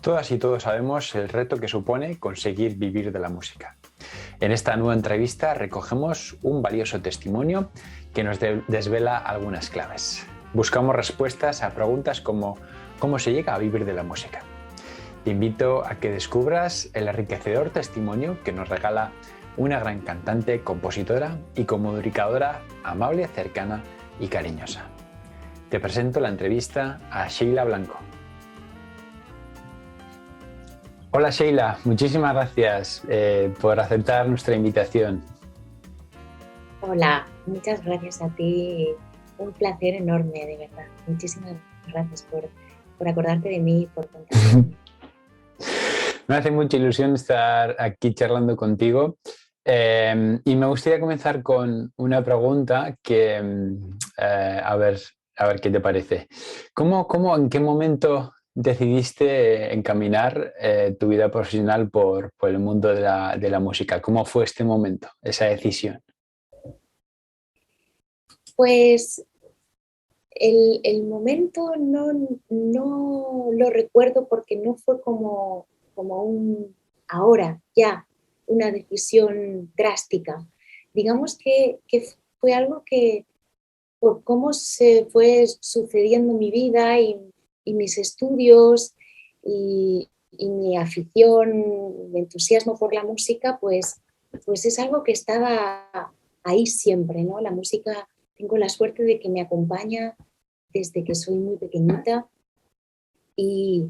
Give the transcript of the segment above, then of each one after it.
Todas y todos sabemos el reto que supone conseguir vivir de la música. En esta nueva entrevista recogemos un valioso testimonio que nos desvela algunas claves. Buscamos respuestas a preguntas como ¿cómo se llega a vivir de la música? Te invito a que descubras el enriquecedor testimonio que nos regala una gran cantante, compositora y comunicadora amable, cercana y cariñosa. Te presento la entrevista a Sheila Blanco. Hola Sheila, muchísimas gracias por aceptar nuestra invitación. Hola, muchas gracias a ti. Un placer enorme, de verdad. Muchísimas gracias por acordarte de mí y por contar conmigo. Me hace mucha ilusión estar aquí charlando contigo y me gustaría comenzar con una pregunta que, a ver qué te parece. ¿En qué momento decidiste encaminar tu vida profesional por el mundo de la música? ¿Cómo fue este momento, esa decisión? Pues el momento no lo recuerdo porque no fue como un ahora, ya, una decisión drástica. Digamos que fue algo que por cómo se fue sucediendo mi vida y mis estudios y mi afición, mi entusiasmo por la música, pues es algo que estaba ahí siempre, ¿no? La música, tengo la suerte de que me acompaña desde que soy muy pequeñita y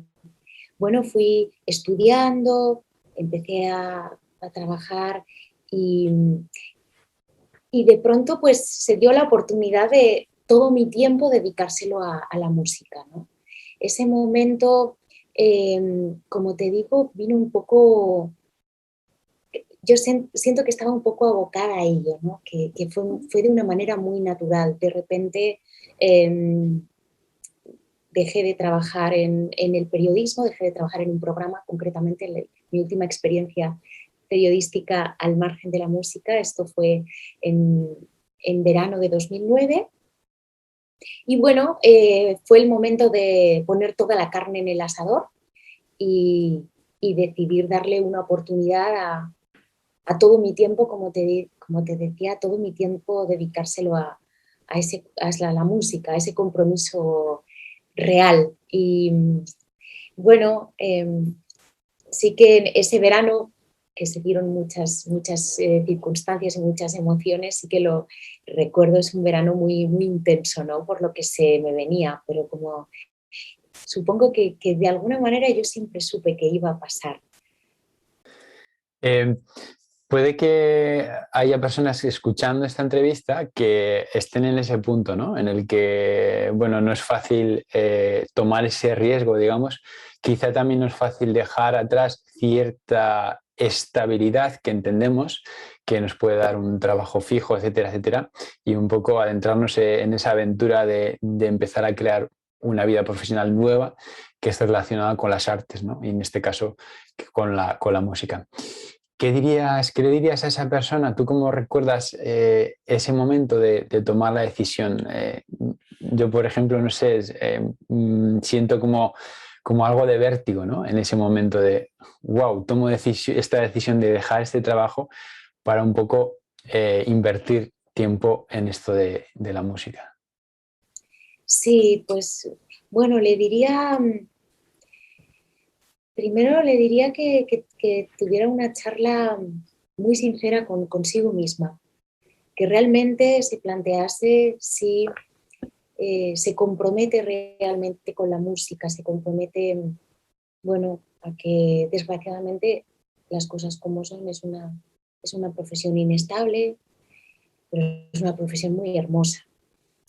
bueno, fui estudiando, empecé a trabajar y, y de pronto pues se dio la oportunidad de todo mi tiempo dedicárselo a la música, ¿no? Ese momento, como te digo, vino un poco, yo siento que estaba un poco abocada a ello, ¿no? Que fue de una manera muy natural. De repente dejé de trabajar en el periodismo, dejé de trabajar en un programa, concretamente mi última experiencia periodística al margen de la música. Esto fue en verano de 2009. Y bueno, fue el momento de poner toda la carne en el asador y decidir darle una oportunidad a todo mi tiempo, como te decía, a todo mi tiempo dedicárselo a la música, a ese compromiso real. Y bueno, sí que en ese verano, que se dieron muchas circunstancias y muchas emociones, sí que lo recuerdo, es un verano muy, muy intenso, ¿no? Por lo que se me venía, pero como supongo que de alguna manera yo siempre supe que iba a pasar. Puede que haya personas escuchando esta entrevista que estén en ese punto, ¿no? En el que, bueno, no es fácil tomar ese riesgo, digamos. Quizá también no es fácil dejar atrás cierta estabilidad que entendemos que nos puede dar un trabajo fijo, etcétera, etcétera, y un poco adentrarnos en esa aventura de empezar a crear una vida profesional nueva que esté relacionada con las artes, ¿no? Y en este caso con la música. ¿Qué le dirías a esa persona? ¿Tú cómo recuerdas ese momento de tomar la decisión? Yo, por ejemplo, no sé, siento como algo de vértigo, ¿no? En ese momento de, wow, tomo esta decisión de dejar este trabajo para un poco invertir tiempo en esto de la música. Sí, pues bueno, primero le diría que tuviera una charla muy sincera consigo misma, que realmente se plantease si se compromete realmente con la música, se compromete, bueno, a que desgraciadamente las cosas como son, es una profesión inestable, pero es una profesión muy hermosa.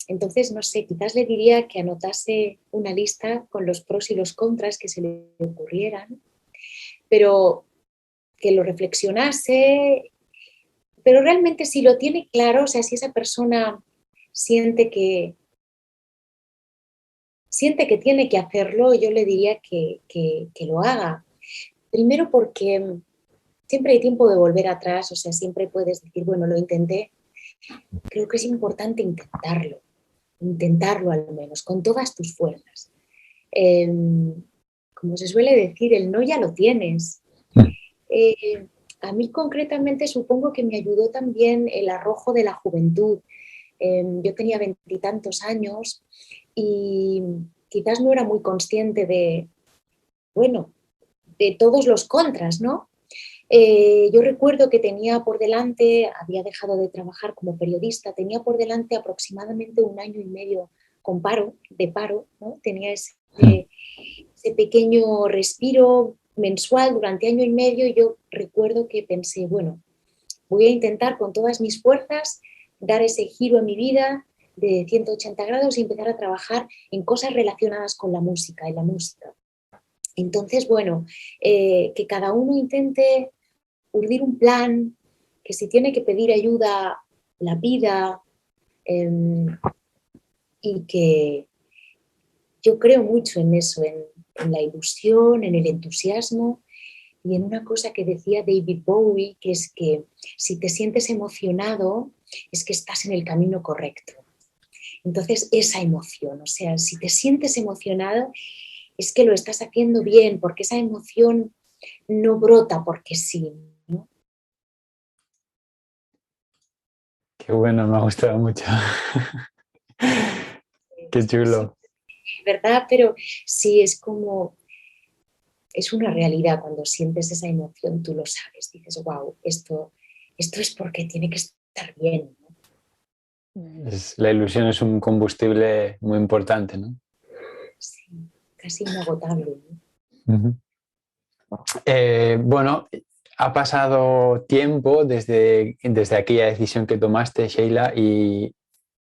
Entonces, no sé, quizás le diría que anotase una lista con los pros y los contras que se le ocurrieran, pero que lo reflexionase, pero realmente si lo tiene claro, o sea, si esa persona siente que tiene que hacerlo, yo le diría que lo haga. Primero porque siempre hay tiempo de volver atrás, o sea, siempre puedes decir, bueno, lo intenté. Creo que es importante intentarlo al menos, con todas tus fuerzas. como se suele decir, el no ya lo tienes. Mm. A mí concretamente supongo que me ayudó también el arrojo de la juventud. Yo tenía 20 y tantos años y quizás no era muy consciente de, bueno, de todos los contras, ¿no? Yo recuerdo que tenía por delante, había dejado de trabajar como periodista, tenía por delante aproximadamente 1 año y medio de paro, ¿no? Tenía ese pequeño respiro mensual durante 1 año y medio y yo recuerdo que pensé, bueno, voy a intentar con todas mis fuerzas dar ese giro en mi vida de 180 grados y empezar a trabajar en cosas relacionadas con la música, en la música. Entonces, bueno, que cada uno intente urdir un plan, que si tiene que pedir ayuda, la pida, eh, y que yo creo mucho en eso, en la ilusión, en el entusiasmo y en una cosa que decía David Bowie, que es que si te sientes emocionado es que estás en el camino correcto. Entonces, esa emoción, o sea, si te sientes emocionado es que lo estás haciendo bien, porque esa emoción no brota porque sí, ¿no? Qué bueno, me ha gustado mucho. Qué Esto es chulo. verdad, pero sí es como, es una realidad cuando sientes esa emoción, tú lo sabes, dices, wow, esto es porque tiene que estar bien, ¿no? La ilusión es un combustible muy importante, ¿no? Sí, casi inagotable, ¿no? Ujú. Bueno, ha pasado tiempo desde aquella decisión que tomaste, Sheila, y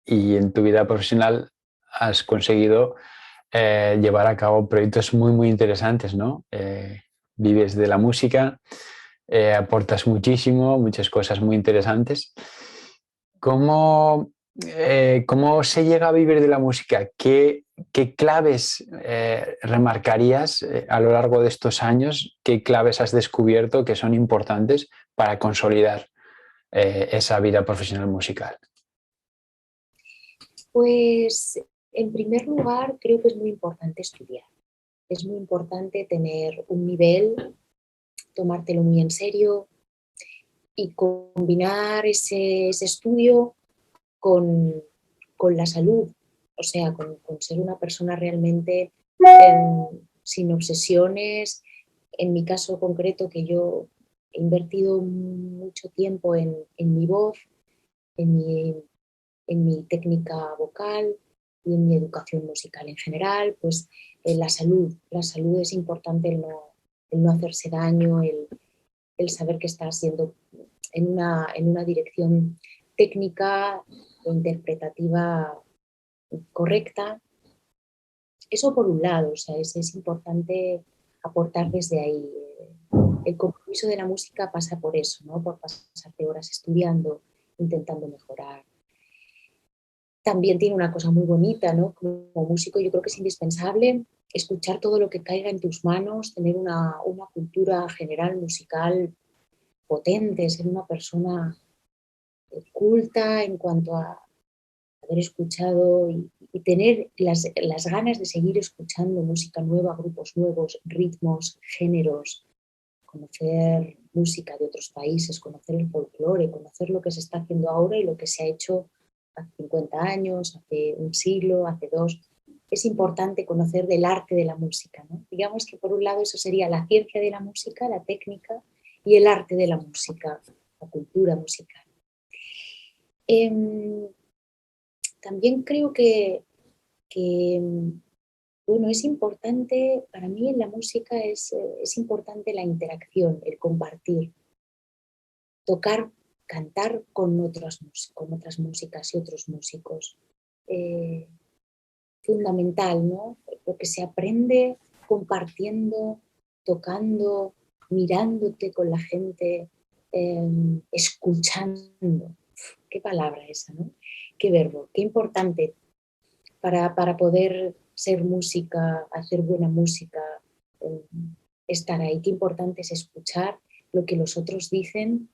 en tu vida profesional has conseguido llevar a cabo proyectos muy, muy interesantes, ¿no? Vives de la música, aportas muchísimo, muchas cosas muy interesantes. ¿Cómo, cómo se llega a vivir de la música? ¿Qué claves remarcarías a lo largo de estos años? ¿Qué claves has descubierto que son importantes para consolidar esa vida profesional musical? Pues en primer lugar creo que es muy importante estudiar, es muy importante tener un nivel, tomártelo muy en serio y combinar ese estudio con, con la salud, o sea, con ser una persona realmente sin obsesiones. En mi caso concreto, que yo he invertido mucho tiempo en mi voz, en mi técnica vocal y en mi educación musical en general, pues la salud es importante, el no hacerse daño, el saber que estás yendo en una dirección técnica e interpretativa correcta. Eso por un lado, o sea, es importante aportar desde ahí. El compromiso de la música pasa por eso, ¿no? Por pasarte horas estudiando, intentando mejorar. También tiene una cosa muy bonita, ¿no? Como músico yo creo que es indispensable escuchar todo lo que caiga en tus manos, tener una cultura general musical potente, ser una persona culta en cuanto a haber escuchado y tener las ganas de seguir escuchando música nueva, grupos nuevos, ritmos, géneros, conocer música de otros países, conocer el folclore, conocer lo que se está haciendo ahora y lo que se ha hecho hace 50 años, hace un siglo, hace dos. Es importante conocer del arte de la música, ¿no? Digamos que por un lado eso sería la ciencia de la música, la técnica y el arte de la música, la cultura musical. Eh, También creo que bueno, es importante, para mí en la música es importante la interacción, el compartir, tocar, cantar con otras músicas y otros músicos. Eh, Fundamental, ¿no? Lo que se aprende compartiendo, tocando, mirándote con la gente, escuchando. Qué palabra esa, ¿no? Qué verbo, qué importante para poder ser música, hacer buena música, eh, estar ahí. Qué importante es escuchar lo que los otros dicen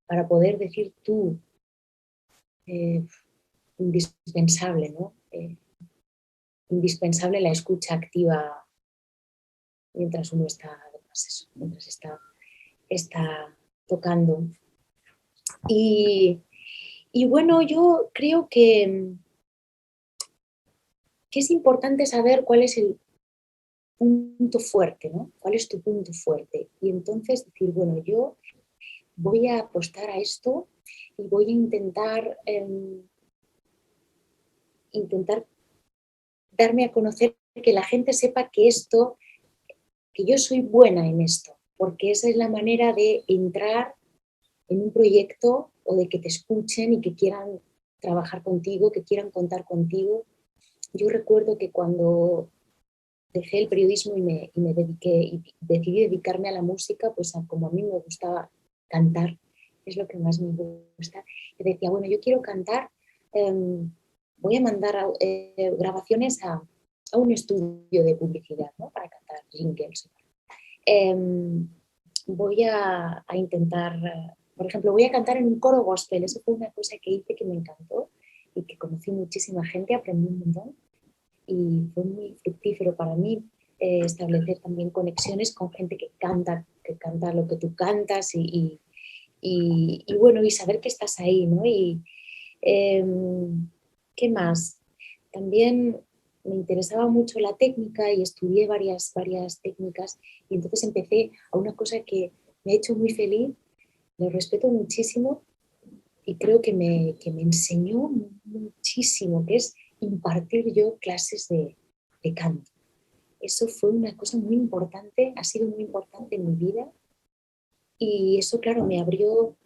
para poder decir tú, eh, indispensable, ¿no? Indispensable la escucha activa mientras uno está, además eso, mientras está tocando. Y bueno, yo creo que es importante saber cuál es el punto fuerte, ¿no? ¿Cuál es tu punto fuerte? Y entonces decir, bueno, yo voy a apostar a esto y voy a intentar darme a conocer, que la gente sepa que que yo soy buena en esto, porque esa es la manera de entrar en un proyecto o de que te escuchen y que quieran trabajar contigo, que quieran contar contigo. Yo recuerdo que cuando dejé el periodismo y me dediqué y decidí dedicarme a la música, pues como a mí me gustaba cantar, es lo que más me gusta, y decía, bueno, yo quiero cantar, voy a mandar grabaciones a un estudio de publicidad, ¿no? Para cantar jingles. Voy a intentar, por ejemplo, voy a cantar en un coro gospel. Eso fue una cosa que hice que me encantó y que conocí muchísima gente, aprendí un montón y fue muy fructífero para mí establecer también conexiones con gente que canta lo que tú cantas y bueno, y saber que estás ahí, ¿no? Y ¿qué más? También me interesaba mucho la técnica y estudié varias técnicas y entonces empecé a una cosa que me ha hecho muy feliz, lo respeto muchísimo y creo que me enseñó muchísimo, que es impartir yo clases de canto. Eso fue una cosa muy importante, ha sido muy importante en mi vida y eso, claro, me abrió,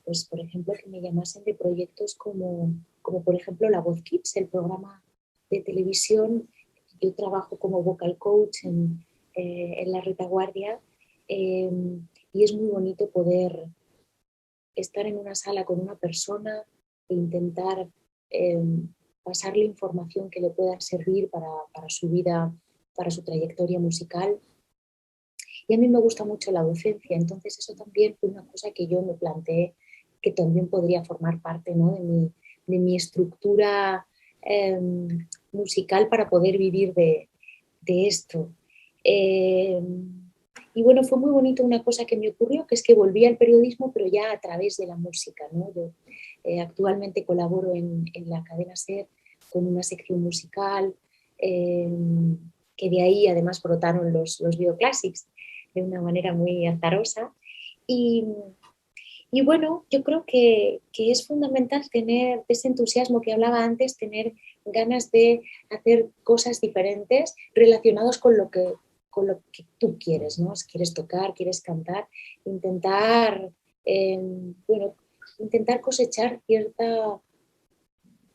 pues, por ejemplo, que me llamasen de proyectos como por ejemplo, La Voz Kids, el programa de televisión. Yo trabajo como vocal coach en la retaguardia eh, y es muy bonito poder estar en una sala con una persona e intentar eh, pasarle información que le pueda servir para su vida, para su trayectoria musical. Y a mí me gusta mucho la docencia, entonces eso también fue una cosa que yo me planteé que también podría formar parte, ¿no? de mi estructura eh, musical para poder vivir de esto. Eh, y bueno, fue muy bonito una cosa que me ocurrió, que es que volví al periodismo, pero ya a través de la música, ¿no? Yo actualmente colaboro en la cadena SER con una sección musical, eh, que de ahí además brotaron los Bioclassics de una manera muy azarosa. Y, y bueno, yo creo que es fundamental tener ese entusiasmo que hablaba antes, tener ganas de hacer cosas diferentes relacionadas con lo que tú quieres, ¿no? Si quieres tocar, quieres cantar, intentar, bueno, intentar cosechar cierta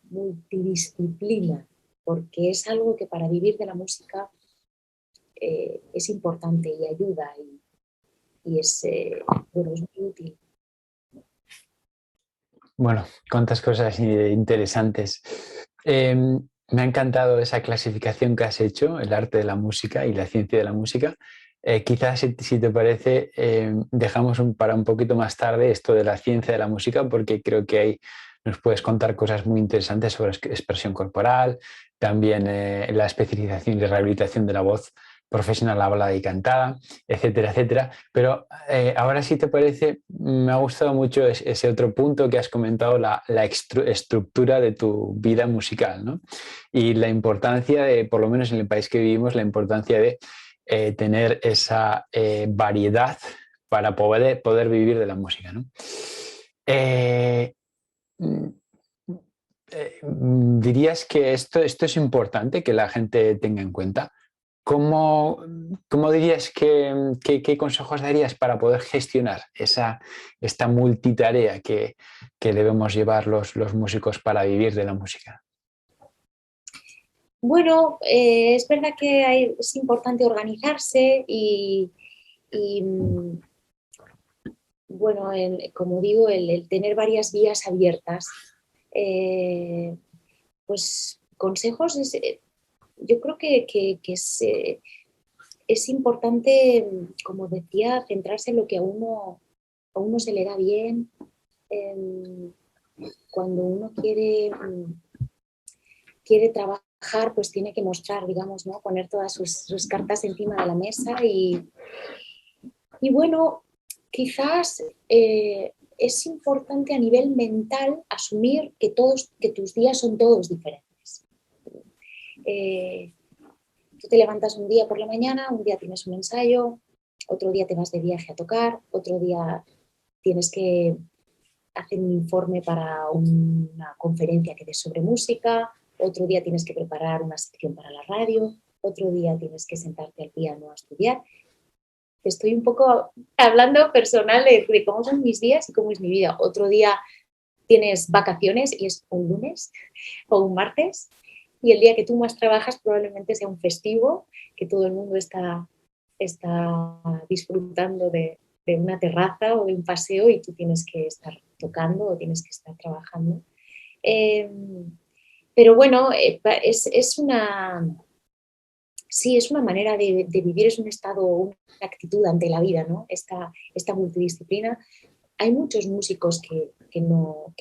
multidisciplina, porque es algo que para vivir de la música es importante y ayuda y es, bueno, es muy útil. Bueno, cuántas cosas interesantes. Me ha encantado esa clasificación que has hecho, el arte de la música y la ciencia de la música. Quizás, si te parece, dejamos para un poquito más tarde esto de la ciencia de la música, porque creo que ahí nos puedes contar cosas muy interesantes sobre expresión corporal, también la especialización y rehabilitación de la voz profesional hablada y cantada, etcétera, etcétera. Pero ahora, si te parece, me ha gustado mucho ese otro punto que has comentado, la estructura de tu vida musical, ¿no? Y la importancia de, por lo menos en el país que vivimos, la importancia de tener esa variedad para poder vivir de la música, ¿no? Eh, mm, ¿Dirías que esto es importante que la gente tenga en cuenta? ¿Cómo, cómo dirías qué consejos darías para poder gestionar esta multitarea que debemos llevar los músicos para vivir de la música? Bueno, es verdad que es importante organizarse y, bueno, como digo, el tener varias vías abiertas. Eh, pues consejos, yo creo que es importante, como decía, centrarse en lo que a uno se le da bien. Cuando uno quiere trabajar pues tiene que mostrar, digamos, ¿no? Poner todas sus cartas encima de la mesa y bueno, quizás es importante a nivel mental asumir que tus días son todos diferentes. Tú te levantas un día por la mañana, un día tienes un ensayo, otro día te vas de viaje a tocar, otro día tienes que hacer un informe para una conferencia que des sobre música, otro día tienes que preparar una sección para la radio, otro día tienes que sentarte al piano a estudiar. Estoy un poco hablando personal de cómo son mis días y cómo es mi vida. Otro día tienes vacaciones y es un lunes o un martes, y el día que tú más trabajas probablemente sea un festivo, que todo el mundo está disfrutando de una terraza o de un paseo y tú tienes que estar tocando o tienes que estar trabajando. Pero bueno, sí, es una manera de vivir, es un estado, una actitud ante la vida, ¿no? Esta multidisciplina. Hay muchos músicos que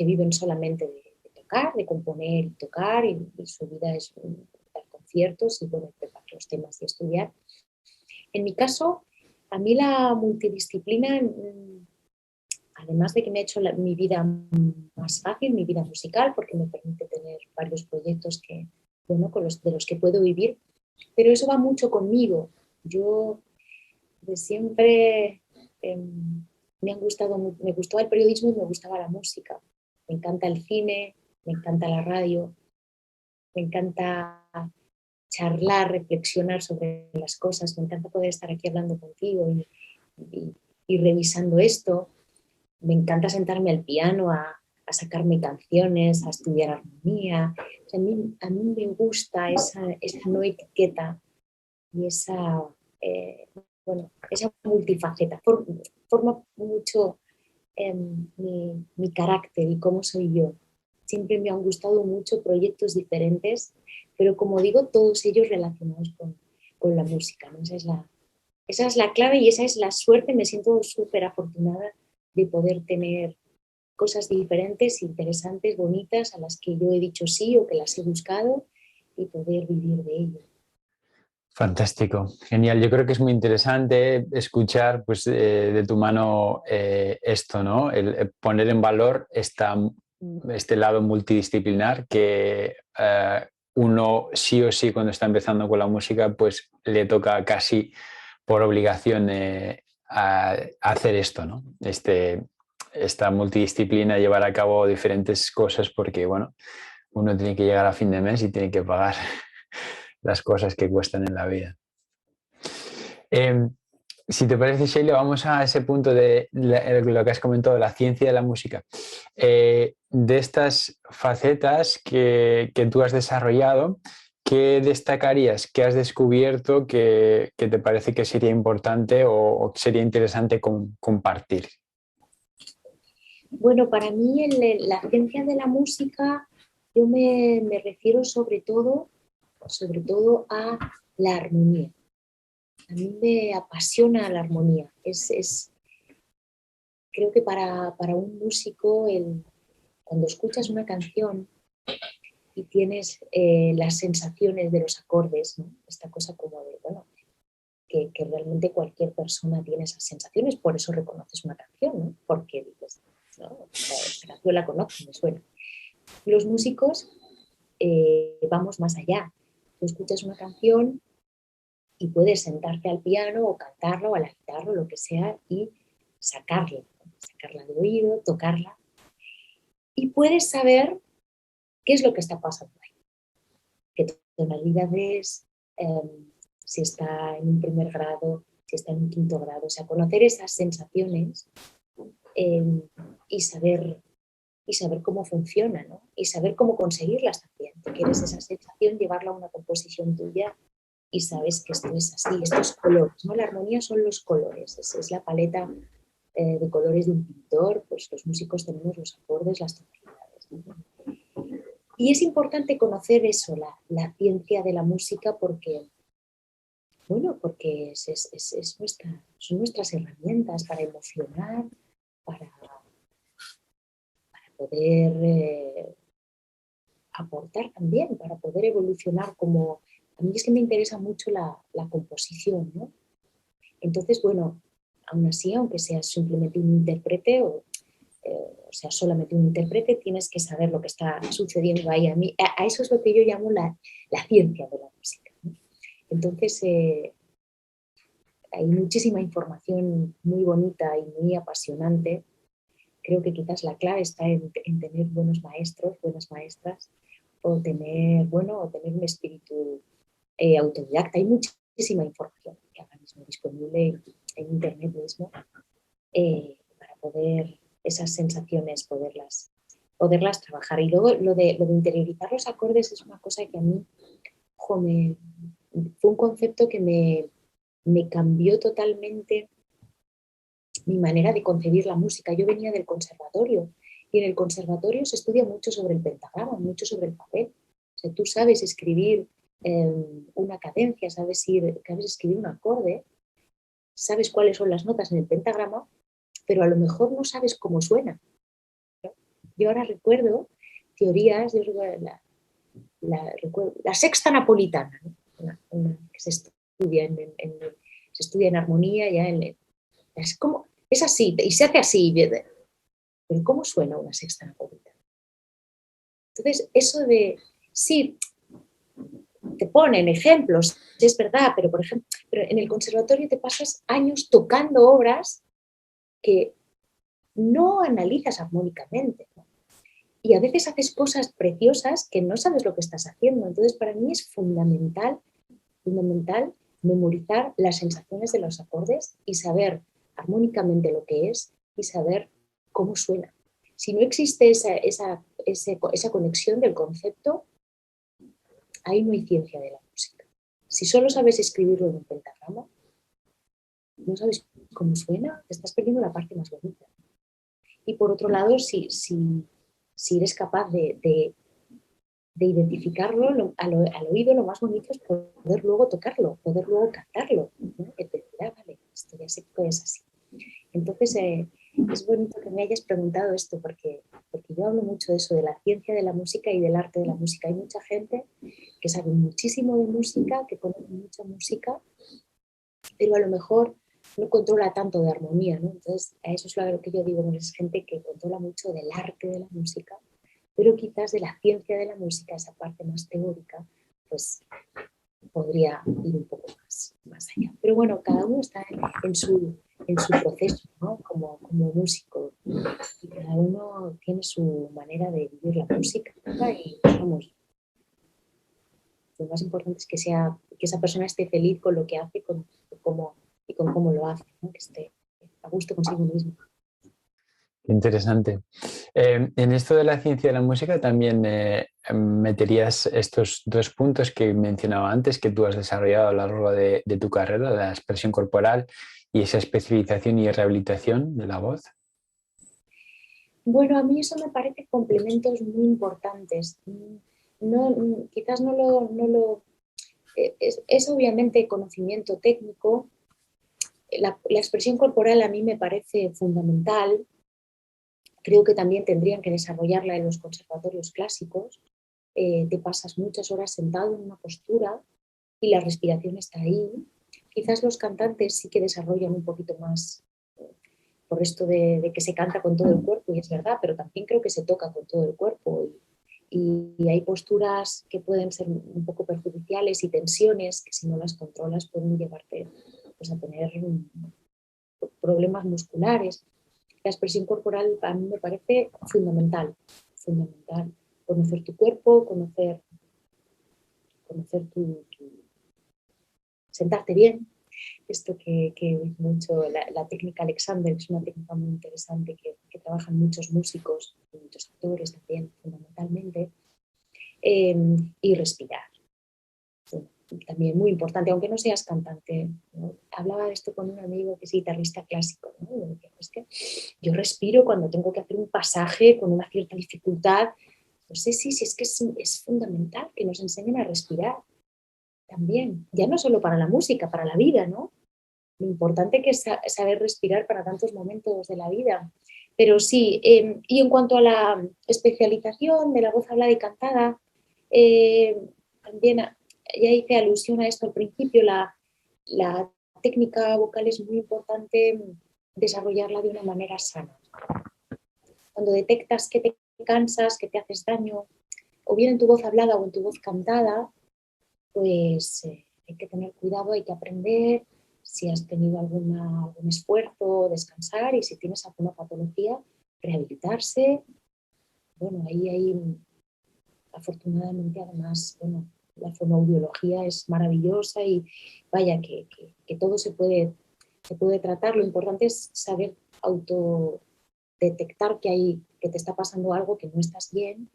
viven solamente de tocar, de componer y tocar, y su vida es dar conciertos y bueno, preparar los temas y estudiar. En mi caso, a mí la multidisciplina, además de que me ha hecho mi vida más fácil, mi vida musical, porque me permite tener varios proyectos de los que puedo vivir, pero eso va mucho conmigo. Yo de siempre me gustó el periodismo y me gustaba la música. Me encanta el cine, me encanta la radio, me encanta charlar, reflexionar sobre las cosas, me encanta poder estar aquí hablando contigo y revisando esto. Me encanta sentarme al piano a sacarme canciones, a estudiar armonía. O sea, a mí me gusta esa no etiqueta y esa multifaceta. Forma mucho mi carácter y cómo soy yo. Siempre me han gustado mucho proyectos diferentes, pero como digo, todos ellos relacionados con la música, ¿no? Esa es la clave y esa es la suerte. Me siento súper afortunada de poder tener cosas diferentes, interesantes, bonitas, a las que yo he dicho sí o que las he buscado y poder vivir de ello. Fantástico, genial. Yo creo que es muy interesante escuchar pues, de tu mano esto, ¿no? El poner en valor este lado multidisciplinar que uno sí o sí cuando está empezando con la música pues le toca casi por obligación a hacer esto, ¿no? Esta multidisciplina, llevar a cabo diferentes cosas porque, bueno, uno tiene que llegar a fin de mes y tiene que pagar las cosas que cuestan en la vida. Si te parece, Sheila, vamos a ese punto de lo que has comentado, la ciencia de la música. De estas facetas que tú has desarrollado, ¿qué destacarías, qué has descubierto que te parece que sería importante o sería interesante compartir? Bueno, para mí la ciencia de la música, yo me refiero sobre todo a la armonía. A mí me apasiona la armonía. Creo que para un músico, cuando escuchas una canción y tienes las sensaciones de los acordes, ¿no? Esta cosa como de, bueno, que realmente cualquier persona tiene esas sensaciones, por eso reconoces una canción, ¿no? Porque dices, no, esta canción la conozco, me suena. Los músicos vamos más allá. Tú escuchas una canción y puedes sentarte al piano o cantarla o a la guitarra o lo que sea y sacarla de oído, tocarla y puedes saber qué es lo que está pasando ahí, qué tonalidad es, si está en un primer grado, si está en un quinto grado, o sea, conocer esas sensaciones y saber cómo funciona, ¿no? Y saber cómo conseguirlas también. Tú quieres esa sensación, llevarla a una composición tuya y sabes que esto es así, estos colores, ¿no? La armonía son los colores, es la paleta de colores de un pintor, pues los músicos tenemos los acordes, las tonalidades, ¿no? Y es importante conocer eso, la ciencia de la música, porque, bueno, porque son nuestras herramientas para emocionar, para poder aportar también, para poder evolucionar como... A mí es que me interesa mucho la composición, ¿no? Entonces, bueno, aún así, aunque seas simplemente un intérprete o sea, solamente un intérprete, tienes que saber lo que está sucediendo ahí. A eso es lo que yo llamo la ciencia de la música, ¿no? Entonces, hay muchísima información muy bonita y muy apasionante. Creo que quizás la clave está en tener buenos maestros, buenas maestras, o tener un espíritu autodidacta. Hay muchísima información que ahora mismo disponible en internet mismo, para poder esas sensaciones poderlas trabajar. Y luego lo de interiorizar los acordes es una cosa que a mí fue un concepto que me cambió totalmente mi manera de concebir la música. Yo venía del conservatorio y en el conservatorio se estudia mucho sobre el pentagrama, mucho sobre el papel. O sea, tú sabes escribir una cadencia, sabes escribir un acorde, sabes cuáles son las notas en el pentagrama, pero a lo mejor no sabes cómo suena. Yo ahora recuerdo teorías, recuerdo la sexta napolitana, ¿no? Una que se estudia se estudia en armonía, es así, y se hace así, pero ¿cómo suena una sexta napolitana? Entonces, eso de, sí, te ponen ejemplos, es verdad, pero por ejemplo, en el conservatorio te pasas años tocando obras que no analizas armónicamente, ¿no? Y a veces haces cosas preciosas que no sabes lo que estás haciendo. Entonces, para mí es fundamental memorizar las sensaciones de los acordes y saber armónicamente lo que es y saber cómo suena. Si no existe esa conexión del concepto, ahí no hay ciencia de la música. Si solo sabes escribirlo en un pentagrama, no sabes cómo suena, te estás perdiendo la parte más bonita. Y por otro lado, si eres capaz de identificarlo al oído, lo más bonito es poder luego tocarlo, poder luego cantarlo, ¿no? Es decir, vale, esto ya sé que es así. Entonces, es bonito que me hayas preguntado esto, porque yo hablo mucho de eso, de la ciencia de la música y del arte de la música. Hay mucha gente que sabe muchísimo de música, que conoce mucha música, pero a lo mejor no controla tanto de armonía, ¿no? Entonces, a eso es lo que yo digo, es gente que controla mucho del arte de la música, pero quizás de la ciencia de la música, esa parte más teórica, pues podría ir un poco más allá. Pero bueno, cada uno está en su proceso, ¿no? Como músico, y cada uno tiene su manera de vivir la música, ¿no? Y vamos, lo más importante es que esa persona esté feliz con lo que hace y con cómo lo hace, ¿no? Que esté a gusto consigo mismo. Interesante. En esto de la ciencia de la música también meterías estos dos puntos que mencionaba antes, que tú has desarrollado a lo largo de tu carrera, la expresión corporal y esa especialización y rehabilitación de la voz. Bueno, a mí eso me parece complementos muy importantes. Quizás no lo es obviamente conocimiento técnico. La expresión corporal a mí me parece fundamental. Creo que también tendrían que desarrollarla en los conservatorios clásicos. Te pasas muchas horas sentado en una postura y la respiración está ahí. Quizás los cantantes sí que desarrollan un poquito más por esto de que se canta con todo el cuerpo, y es verdad, pero también creo que se toca con todo el cuerpo. Y hay posturas que pueden ser un poco perjudiciales y tensiones que si no las controlas pueden llevarte, pues, a tener problemas musculares. La expresión corporal a mí me parece fundamental. Conocer tu cuerpo, conocer sentarte bien. Esto que mucho, la técnica Alexander, es una técnica muy interesante que trabajan muchos músicos y muchos actores también, fundamentalmente. Y respirar. También muy importante, aunque no seas cantante, ¿no? Hablaba de esto con un amigo que es guitarrista clásico, ¿no? Y decía, es que yo respiro cuando tengo que hacer un pasaje con una cierta dificultad. No sé si es que es fundamental que nos enseñen a respirar también, ya no solo para la música, para la vida, ¿no? Lo importante que es saber respirar para tantos momentos de la vida. Pero sí, y en cuanto a la especialización de la voz hablada y cantada, También ya hice alusión a esto al principio, la técnica vocal es muy importante desarrollarla de una manera sana. Cuando detectas que te cansas, que te haces daño, o bien en tu voz hablada o en tu voz cantada, pues hay que tener cuidado, hay que aprender si has tenido algún esfuerzo, descansar, y si tienes alguna patología, rehabilitarse. Bueno, ahí hay, afortunadamente, además, bueno, la fonoaudiología es maravillosa y vaya, que todo se puede tratar. Lo importante es saber autodetectar que te está pasando algo, que no estás bien,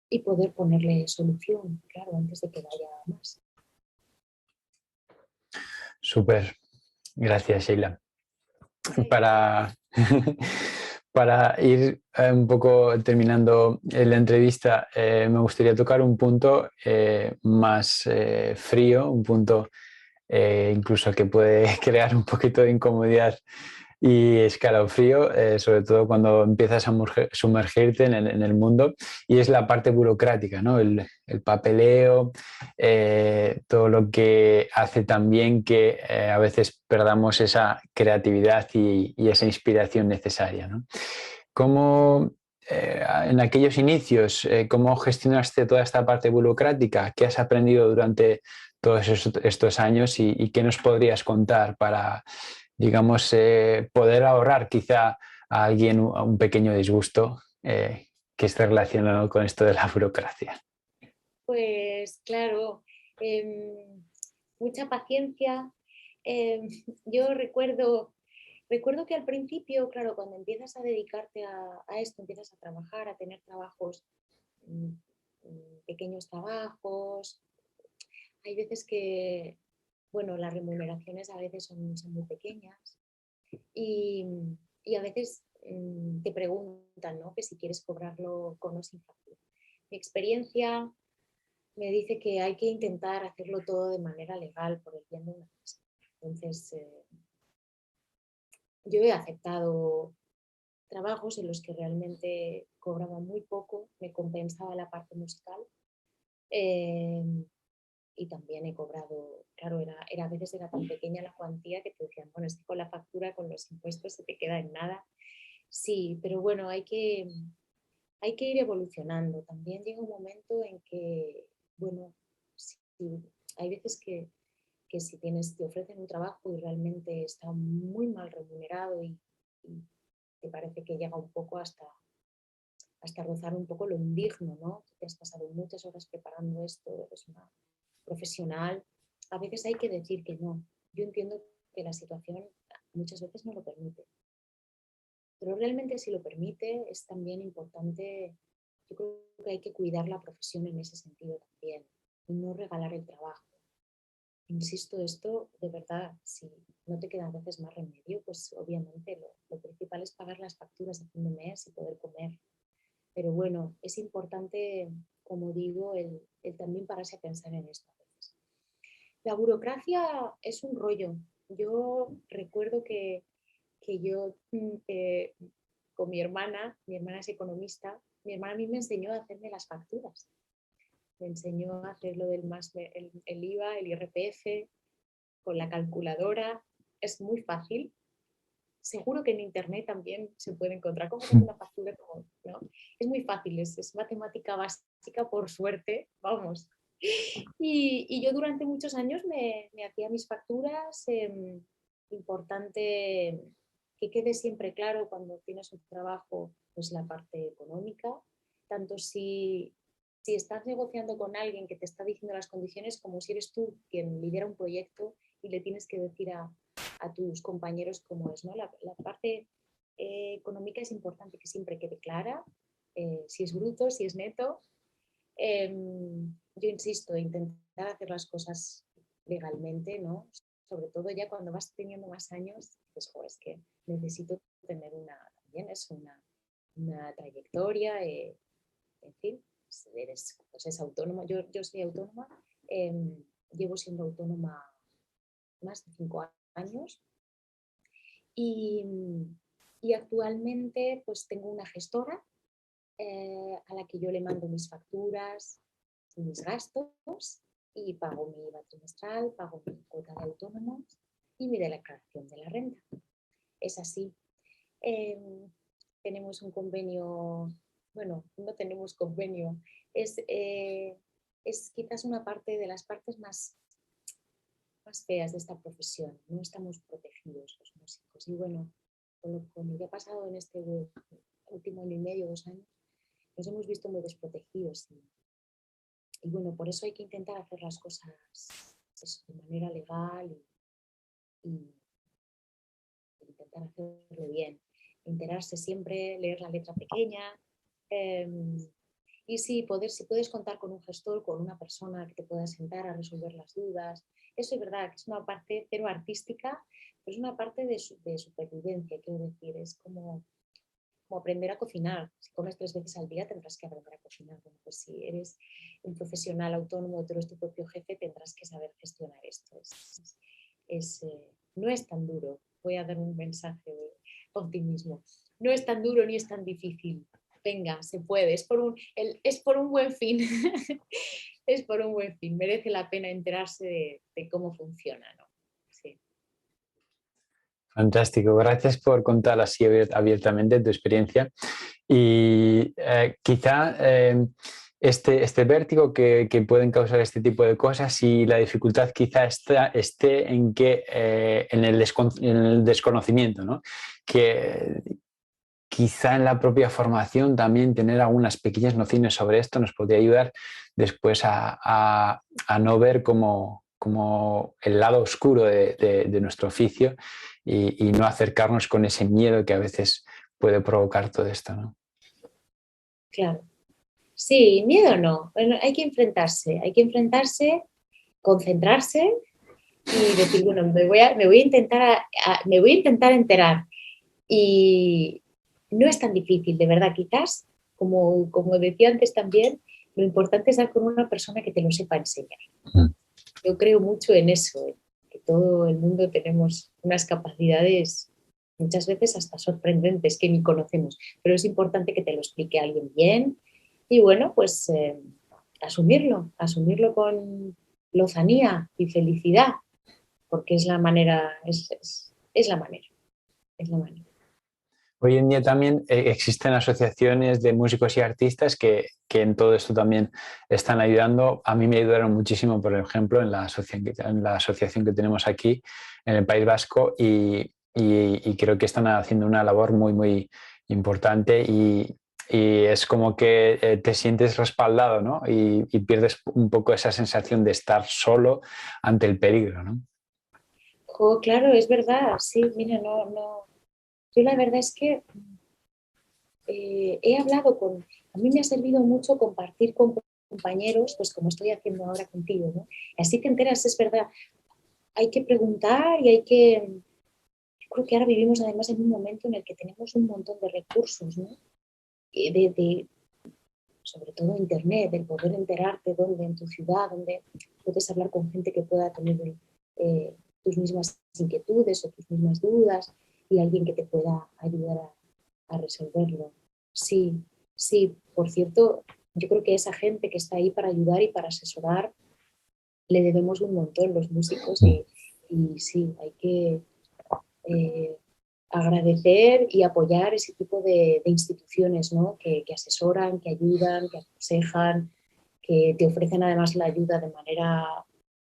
y poder ponerle solución, claro, antes de que vaya más. Súper, gracias, Sheila. Para, para ir un poco terminando la entrevista, me gustaría tocar un punto más frío, un punto incluso que puede crear un poquito de incomodidad y escalofrío, sobre todo cuando empiezas a sumergirte en el mundo, y es la parte burocrática, ¿no? El papeleo, todo lo que hace también que a veces perdamos esa creatividad y esa inspiración necesaria, ¿no? ¿Cómo, en aquellos inicios, cómo gestionaste toda esta parte burocrática? ¿Qué has aprendido durante todos estos años y qué nos podrías contar para, digamos, poder ahorrar quizá a alguien un pequeño disgusto que esté relacionado con esto de la burocracia? Pues claro, mucha paciencia. Yo recuerdo que al principio, claro, cuando empiezas a dedicarte a esto, empiezas a trabajar, a tener trabajos, mm, pequeños trabajos, hay veces que, bueno, las remuneraciones a veces son muy pequeñas y, y a veces te preguntan, ¿no?, que si quieres cobrarlo con o sin factura. Mi experiencia me dice que hay que intentar hacerlo todo de manera legal por el bien de una empresa. Entonces, yo he aceptado trabajos en los que realmente cobraba muy poco, me compensaba la parte musical, eh, y también he cobrado, claro, a veces era tan pequeña la cuantía que te decían, bueno, es que con la factura, con los impuestos se te queda en nada. Sí, pero bueno, hay que ir evolucionando. También llega un momento en que, bueno, sí, hay veces que si te ofrecen un trabajo y realmente está muy mal remunerado y te parece que llega un poco hasta rozar un poco lo indigno, ¿no? Te has pasado muchas horas preparando esto, eres una profesional. A veces hay que decir que no. Yo entiendo que la situación muchas veces no lo permite, pero realmente si lo permite es también importante. Yo creo que hay que cuidar la profesión en ese sentido también y no regalar el trabajo. Insisto, esto de verdad, si no te queda a veces más remedio, pues obviamente lo principal es pagar las facturas de fin de mes y poder comer. Pero bueno, es importante, como digo, el también pararse a pensar en esto a veces. La burocracia es un rollo. Yo recuerdo que yo con mi hermana es economista, mi hermana a mí me enseñó a hacerme las facturas. Me enseñó a hacer lo del el IVA, el IRPF, con la calculadora. Es muy fácil. Seguro que en internet también se puede encontrar cómo hacer una factura, ¿no? Es muy fácil, es matemática básica, por suerte, vamos. Y yo durante muchos años me hacía mis facturas. Importante que quede siempre claro cuando tienes un trabajo, pues la parte económica, tanto si estás negociando con alguien que te está diciendo las condiciones, como si eres tú quien lidera un proyecto y le tienes que decir a tus compañeros cómo es, ¿no? La parte económica es importante que siempre quede clara, si es bruto, si es neto. Yo insisto, intentar hacer las cosas legalmente, ¿no? Sobre todo ya cuando vas teniendo más años, pues es que necesito tener también es una trayectoria, en fin, pues es autónoma. Yo soy autónoma, llevo siendo autónoma más de 5 años y, y actualmente pues tengo una gestora a la que yo le mando mis facturas. mis gastos y pago mi IVA trimestral, pago mi cuota de autónomos y mi declaración de la renta. Es así. Tenemos un convenio, bueno, no tenemos convenio, es quizás una parte de las partes más feas de esta profesión. No estamos protegidos los músicos. Y bueno, con lo que ha pasado en este último año y medio, 2 años, nos hemos visto muy desprotegidos. Y bueno, por eso hay que intentar hacer las cosas de manera legal y intentar hacerlo bien. Enterarse siempre, leer la letra pequeña. Y si puedes contar con un gestor, con una persona que te pueda sentar a resolver las dudas. Eso es verdad, que es una parte cero artística, pero es una parte de supervivencia, quiero decir. Es como aprender a cocinar. Si comes 3 veces al día, tendrás que aprender a cocinar. Bueno, pues si eres un profesional autónomo, tú eres tu propio jefe, tendrás que saber gestionar esto. No es tan duro. Voy a dar un mensaje de optimismo. No es tan duro ni es tan difícil. Venga, se puede. Es por un buen fin. Es por un buen fin. Merece la pena enterarse de cómo funciona, ¿no? Sí. Fantástico, gracias por contar así abiertamente tu experiencia. Y quizá este vértigo que pueden causar este tipo de cosas y la dificultad quizá esté en el desconocimiento, ¿no? Que quizá en la propia formación también tener algunas pequeñas nociones sobre esto nos podría ayudar después a no ver como el lado oscuro de nuestro oficio y no acercarnos con ese miedo que a veces puede provocar todo esto, ¿no? Claro. Sí, miedo no. Bueno, hay que enfrentarse, concentrarse y decir, bueno, me voy a intentar enterar. Y no es tan difícil, de verdad, quizás, como decía antes también, lo importante es dar con una persona que te lo sepa enseñar. Yo creo mucho en eso, que todo el mundo tenemos unas capacidades muchas veces hasta sorprendentes que ni conocemos, pero es importante que te lo explique alguien bien y bueno, pues asumirlo con lozanía y felicidad, porque es la manera, es la manera. Hoy en día también existen asociaciones de músicos y artistas que en todo esto también están ayudando. A mí me ayudaron muchísimo, por ejemplo, en la asociación que tenemos aquí en el País Vasco y creo que están haciendo una labor muy, muy importante y es como que te sientes respaldado, ¿no? Y pierdes un poco esa sensación de estar solo ante el peligro, ¿no? Oh, claro, es verdad, sí, mira, no. Yo la verdad es que he hablado a mí me ha servido mucho compartir con compañeros, pues como estoy haciendo ahora contigo, ¿no? Y así te enteras, es verdad, hay que preguntar y yo creo que ahora vivimos además en un momento en el que tenemos un montón de recursos, ¿no? Sobre todo internet, el poder enterarte dónde en tu ciudad, donde puedes hablar con gente que pueda tener tus mismas inquietudes o tus mismas dudas y alguien que te pueda ayudar a resolverlo. Sí, por cierto, yo creo que esa gente que está ahí para ayudar y para asesorar, le debemos un montón los músicos y sí, hay que agradecer y apoyar ese tipo de instituciones, ¿no? que asesoran, que ayudan, que aconsejan, que te ofrecen además la ayuda de manera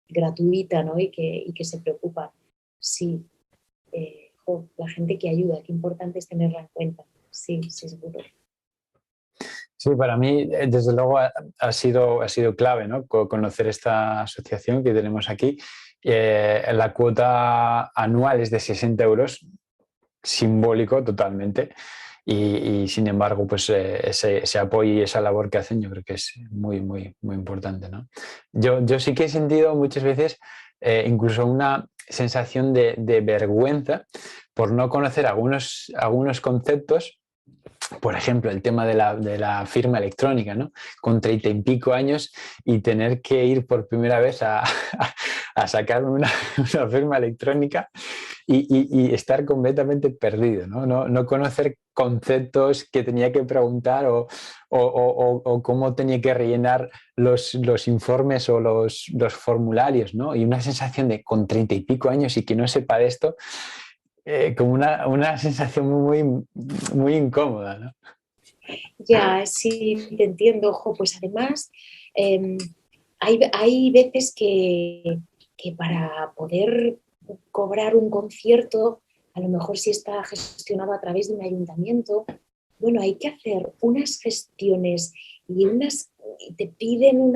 gratuita, ¿no? y que se preocupan. Sí, la gente que ayuda, qué importante es tenerla en cuenta. Sí, seguro. Sí, para mí, desde luego, ha sido clave, ¿no? Conocer esta asociación que tenemos aquí. La cuota anual es de 60 euros, simbólico totalmente. Y sin embargo, pues ese apoyo y esa labor que hacen yo creo que es muy, muy, muy importante, ¿no? Yo sí que he sentido muchas veces incluso una sensación de vergüenza por no conocer algunos conceptos por ejemplo, el tema de la firma electrónica, ¿no? Con 30 y pico años y tener que ir por primera vez a sacar una firma electrónica y estar completamente perdido, ¿no? No conocer conceptos que tenía que preguntar o cómo tenía que rellenar los informes o los formularios, ¿no? Y una sensación de con 30 y pico años y que no sepa de esto, como una sensación muy incómoda, ¿no? Ya, sí, te entiendo. Ojo, pues además eh, hay veces que para poder cobrar un concierto, a lo mejor si está gestionado a través de un ayuntamiento, bueno, hay que hacer unas gestiones y te piden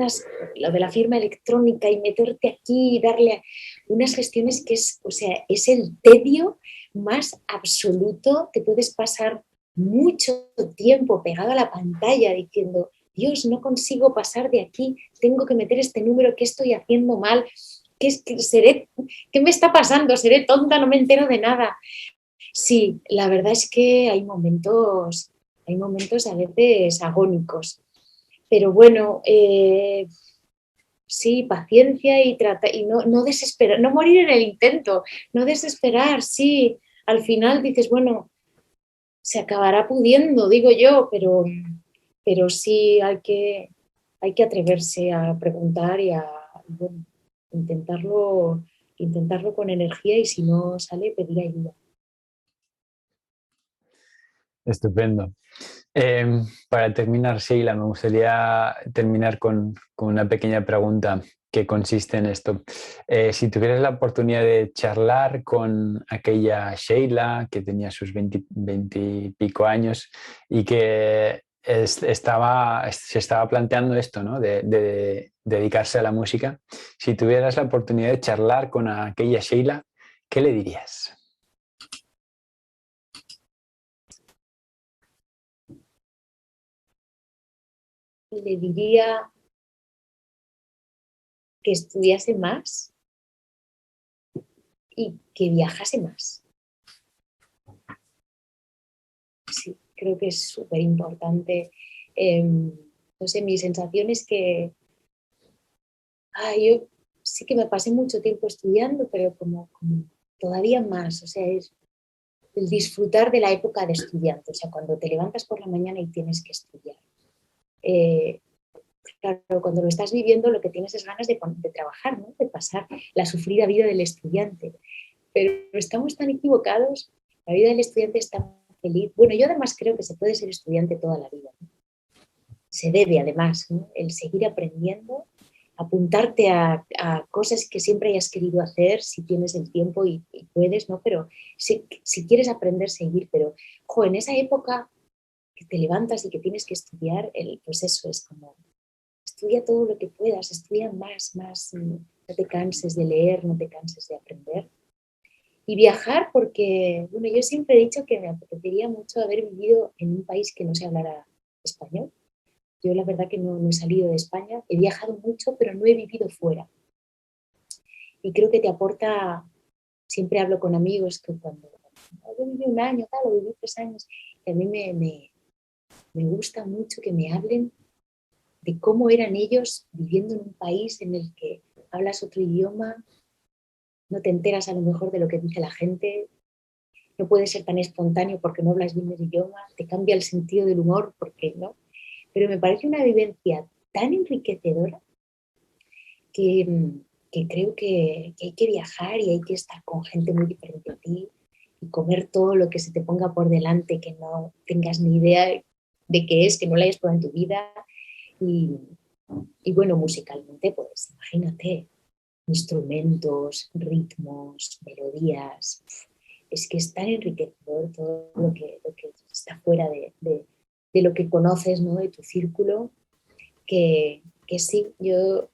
lo de la firma electrónica y meterte aquí y darle unas gestiones que es, o sea, es el tedio más absoluto. Te puedes pasar mucho tiempo pegado a la pantalla diciendo, Dios, no consigo pasar de aquí, tengo que meter este número, ¿qué estoy haciendo mal? ¿Qué me está pasando? ¿Seré tonta? No me entero de nada. Sí, la verdad es que hay momentos a veces agónicos, pero bueno, sí, paciencia y no desesperar, no morir en el intento, no desesperar, sí, al final dices, bueno, se acabará pudiendo, digo yo, pero sí hay que atreverse a preguntar bueno, intentarlo, intentarlo con energía y si no sale, pedir ayuda. Estupendo. Para terminar, Sheila, me gustaría terminar con una pequeña pregunta que consiste en esto. Si tuvieras la oportunidad de charlar con aquella Sheila que tenía sus 20 y pico años y que se estaba planteando esto, ¿no? De dedicarse a la música, si tuvieras la oportunidad de charlar con aquella Sheila, ¿qué le dirías? Le diría que estudiase más y que viajase más. Sí, creo que es súper importante. No sé, mi sensación es que yo sí que me pasé mucho tiempo estudiando, pero como todavía más, o sea, es el disfrutar de la época de estudiante, o sea, cuando te levantas por la mañana y tienes que estudiar. Eh, claro, cuando lo estás viviendo lo que tienes es ganas de trabajar, ¿no? De pasar la sufrida vida del estudiante. Pero estamos tan equivocados, la vida del estudiante es tan feliz. Bueno, yo además creo que se puede ser estudiante toda la vida, ¿no? Se debe además, ¿no? El seguir aprendiendo, apuntarte a cosas que siempre hayas querido hacer si tienes el tiempo y puedes, ¿no? Pero si quieres aprender, seguir. Pero, en esa época que te levantas y que tienes que estudiar, pues eso es como, estudia todo lo que puedas, estudia más, no te canses de leer, no te canses de aprender. Y viajar porque, bueno, yo siempre he dicho que me apetecería mucho haber vivido en un país que no se hablara español. Yo la verdad que no he salido de España, he viajado mucho, pero no he vivido fuera. Y creo que te aporta, siempre hablo con amigos que cuando yo viví un año, tal, o viví 3 años, y a mí me gusta mucho que me hablen de cómo eran ellos viviendo en un país en el que hablas otro idioma, no te enteras a lo mejor de lo que dice la gente, no puedes ser tan espontáneo porque no hablas bien el idioma, te cambia el sentido del humor porque no. Pero me parece una vivencia tan enriquecedora que, que creo que hay que viajar y hay que estar con gente muy diferente a ti y comer todo lo que se te ponga por delante que no tengas ni idea de qué es, que no lo hayas probado en tu vida. Y, y bueno, musicalmente, pues imagínate, instrumentos, ritmos, melodías. Es que es tan enriquecedor todo lo que está fuera de lo que conoces, ¿no? De tu círculo, que sí, yo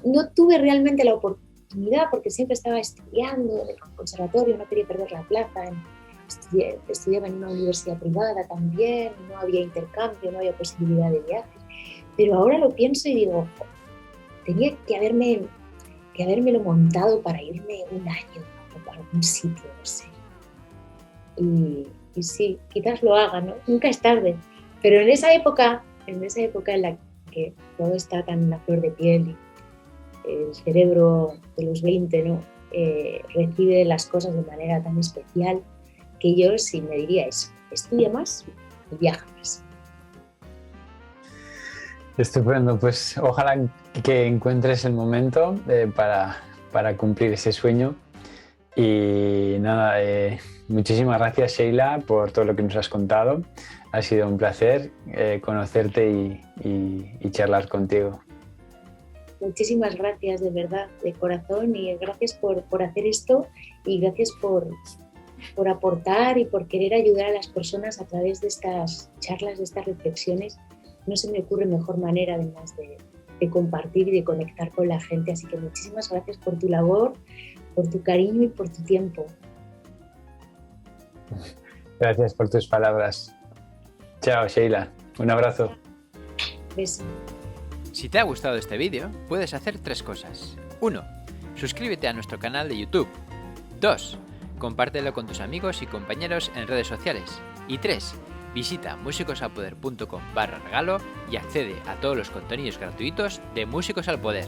no tuve realmente la oportunidad porque siempre estaba estudiando en el conservatorio, no quería perder la plaza, estudiaba en una universidad privada también, no había intercambio, no había posibilidad de viajes, pero ahora lo pienso y digo, tenía que habérmelo montado para irme un año, ¿no? A algún sitio, no sé. Y sí, quizás lo haga, ¿no? Nunca es tarde. Pero en esa época en la que todo está tan a flor de piel y el cerebro de los 20, ¿no? Recibe las cosas de manera tan especial, que yo sí me diría eso: estudia más y viaja más. Estupendo, pues ojalá que encuentres el momento para cumplir ese sueño. Y nada, muchísimas gracias, Sheila, por todo lo que nos has contado. Ha sido un placer conocerte y charlar contigo. Muchísimas gracias, de verdad, de corazón, y gracias por hacer esto, y gracias por aportar y por querer ayudar a las personas a través de estas charlas, de estas reflexiones. No se me ocurre mejor manera, además, de compartir y de conectar con la gente. Así que muchísimas gracias por tu labor, por tu cariño y por tu tiempo. Gracias por tus palabras. Chao, Sheila. Un abrazo. Beso. Si te ha gustado este vídeo, puedes hacer 3 cosas. 1. Suscríbete a nuestro canal de YouTube. 2. Compártelo con tus amigos y compañeros en redes sociales. Y 3. Visita musicosalpoder.com/regalo y accede a todos los contenidos gratuitos de Músicos al Poder.